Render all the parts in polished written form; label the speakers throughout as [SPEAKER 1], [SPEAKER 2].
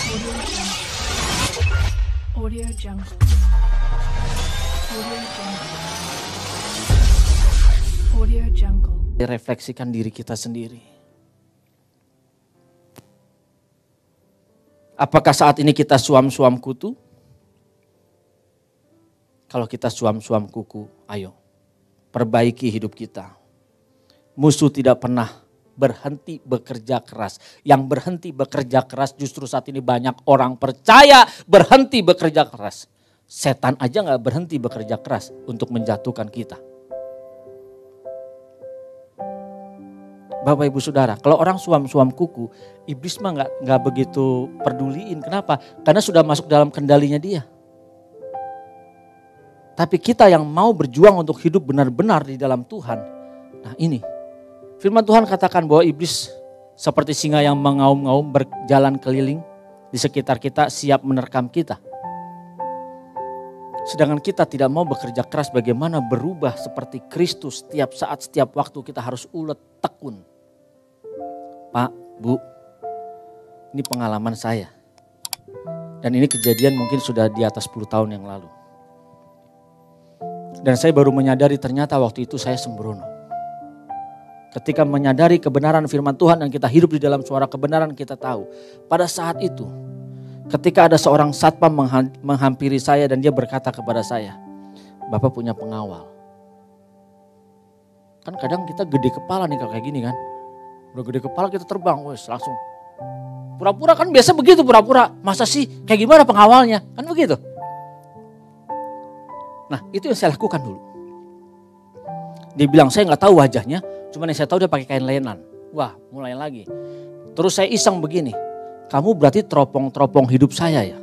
[SPEAKER 1] Audio Jungle. Audio Jungle. Audio Jungle.
[SPEAKER 2] Refleksikan diri kita sendiri. Apakah saat ini kita suam-suam kutu? Kalau kita suam-suam kuku, ayo perbaiki hidup kita. Musuh tidak pernah berhenti bekerja keras. Yang berhenti bekerja keras justru saat ini banyak orang percaya berhenti bekerja keras. Setan aja gak berhenti bekerja keras untuk menjatuhkan kita. Bapak Ibu Saudara, kalau orang suam-suam kuku, iblis mah gak begitu peduliin. Kenapa? Karena sudah masuk dalam kendalinya dia. Tapi kita yang mau berjuang untuk hidup benar-benar di dalam Tuhan. Nah ini, firman Tuhan katakan bahwa iblis seperti singa yang mengaum-ngaum berjalan keliling di sekitar kita siap menerkam kita. Sedangkan kita tidak mau bekerja keras bagaimana berubah seperti Kristus setiap saat, setiap waktu kita harus ulet tekun. Pak, Bu, ini pengalaman saya. Dan ini kejadian mungkin sudah di atas 10 tahun yang lalu. Dan saya baru menyadari ternyata waktu itu saya sembrono. Ketika menyadari kebenaran firman Tuhan dan kita hidup di dalam suara kebenaran, kita tahu. Pada saat itu, ketika ada seorang satpam menghampiri saya dan dia berkata kepada saya, Bapak punya pengawal. Kan kadang kita gede kepala nih kalau kayak gini kan. Udah gede kepala kita terbang, wes langsung. Pura-pura kan biasa begitu pura-pura. Masa sih kayak gimana pengawalnya? Kan begitu. Nah itu yang saya lakukan dulu. Dia bilang saya gak tahu wajahnya. Cuman yang saya tahu dia pakai kain lenan. Wah mulai lagi. Terus saya iseng begini. Kamu berarti teropong-teropong hidup saya ya.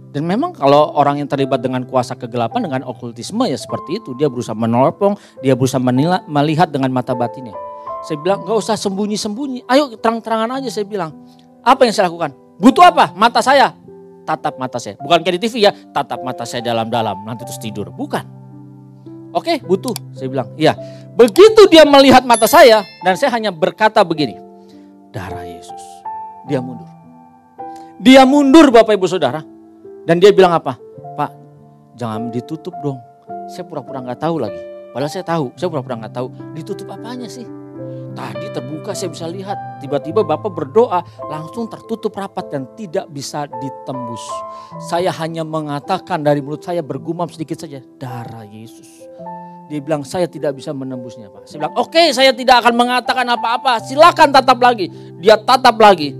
[SPEAKER 2] Dan memang kalau orang yang terlibat dengan kuasa kegelapan, dengan okultisme ya seperti itu. Dia berusaha meneropong, dia berusaha melihat dengan mata batinnya. Saya bilang gak usah sembunyi-sembunyi. Ayo terang-terangan aja saya bilang. Apa yang saya lakukan? Butuh apa? Mata saya. Tatap mata saya. Bukan kayak di TV ya. Tatap mata saya dalam-dalam. Nanti terus tidur. Bukan. Oke, butuh. Saya bilang, iya. Begitu dia melihat mata saya dan saya hanya berkata begini. Darah Yesus. Dia mundur. Dia mundur Bapak Ibu Saudara. Dan dia bilang apa? Pak, jangan ditutup dong. Saya pura-pura gak tahu lagi. Padahal saya tahu, saya pura-pura gak tahu. Ditutup apanya sih? Tadi terbuka saya bisa lihat. Tiba-tiba Bapak berdoa langsung tertutup rapat dan tidak bisa ditembus. Saya hanya mengatakan dari mulut saya bergumam sedikit saja. Darah Yesus. Dia bilang saya tidak bisa menembusnya Pak. Saya bilang oke, saya tidak akan mengatakan apa-apa. Silakan tatap lagi. Dia tatap lagi.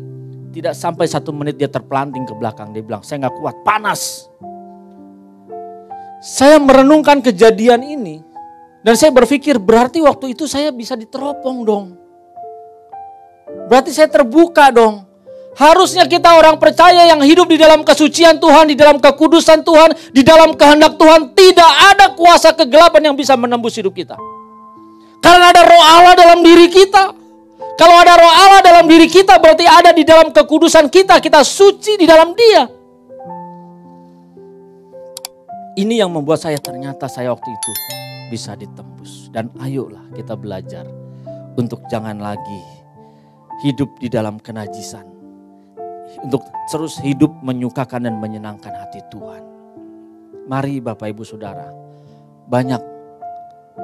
[SPEAKER 2] Tidak sampai 1 menit dia terpelanting ke belakang. Dia bilang saya gak kuat, panas. Saya merenungkan kejadian ini. Dan saya berpikir berarti waktu itu saya bisa diteropong dong. Berarti saya terbuka dong. Harusnya kita orang percaya yang hidup di dalam kesucian Tuhan, di dalam kekudusan Tuhan, di dalam kehendak Tuhan. Tidak ada kuasa kegelapan yang bisa menembus hidup kita. Karena ada roh Allah dalam diri kita. Kalau ada roh Allah dalam diri kita berarti ada di dalam kekudusan kita. Kita suci di dalam Dia. Ini yang membuat saya ternyata saya waktu itu bisa ditembus. Dan ayolah kita belajar untuk jangan lagi hidup di dalam kenajisan. Untuk terus hidup menyukakan dan menyenangkan hati Tuhan. Mari Bapak Ibu Saudara, banyak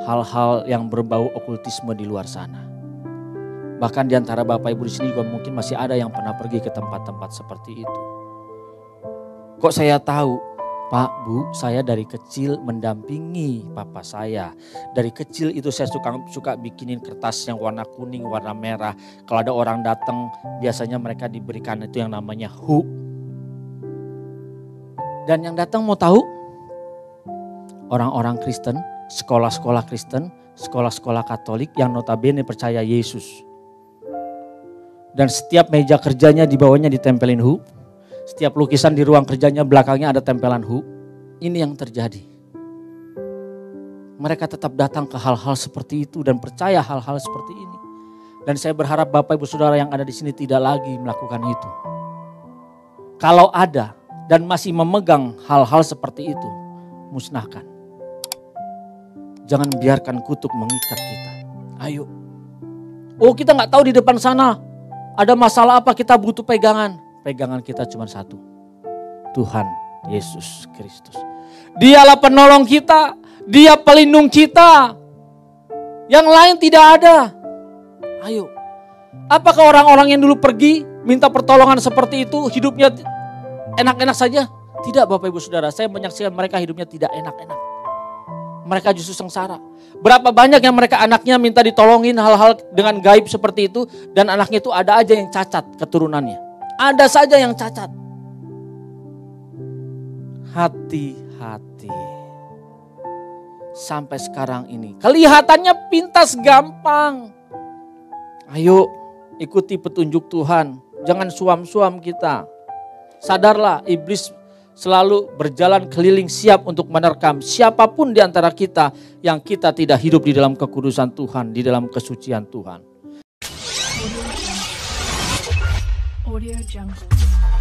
[SPEAKER 2] hal-hal yang berbau okultisme di luar sana. Bahkan di antara Bapak Ibu di sini juga mungkin masih ada yang pernah pergi ke tempat-tempat seperti itu. Kok saya tahu? Pak, Bu, saya dari kecil mendampingi papa saya. Dari kecil itu saya suka bikinin kertas yang warna kuning, warna merah. Kalau ada orang datang, biasanya mereka diberikan itu yang namanya hu. Dan yang datang mau tahu? Orang-orang Kristen, sekolah-sekolah Kristen, sekolah-sekolah Katolik yang notabene percaya Yesus. Dan setiap meja kerjanya di bawahnya ditempelin hu. Setiap lukisan di ruang kerjanya belakangnya ada tempelan hu. Ini yang terjadi. Mereka tetap datang ke hal-hal seperti itu dan percaya hal-hal seperti ini. Dan saya berharap Bapak Ibu Saudara yang ada di sini tidak lagi melakukan itu. Kalau ada dan masih memegang hal-hal seperti itu, musnahkan. Jangan biarkan kutuk mengikat kita. Ayo. Oh kita gak tahu di depan sana ada masalah apa, kita butuh pegangan. pegangan kita cuma satu. Tuhan Yesus Kristus. Dialah penolong kita, Dia pelindung kita. Yang lain tidak ada. Ayo. Apakah orang-orang yang dulu pergi minta pertolongan seperti itu hidupnya enak-enak saja? Tidak Bapak Ibu Saudara, saya menyaksikan mereka hidupnya tidak enak-enak. Mereka justru sengsara. Berapa banyak yang mereka anaknya minta ditolongin hal-hal dengan gaib seperti itu. Dan anaknya itu ada aja yang cacat keturunannya. Ada saja yang cacat. Hati-hati. Sampai sekarang ini. Kelihatannya pintas gampang. Ayo ikuti petunjuk Tuhan. Jangan suam-suam kita. Sadarlah iblis selalu berjalan keliling siap untuk menerkam siapapun di antara kita yang kita tidak hidup di dalam kekudusan Tuhan, di dalam kesucian Tuhan.
[SPEAKER 1] Audio Jungle.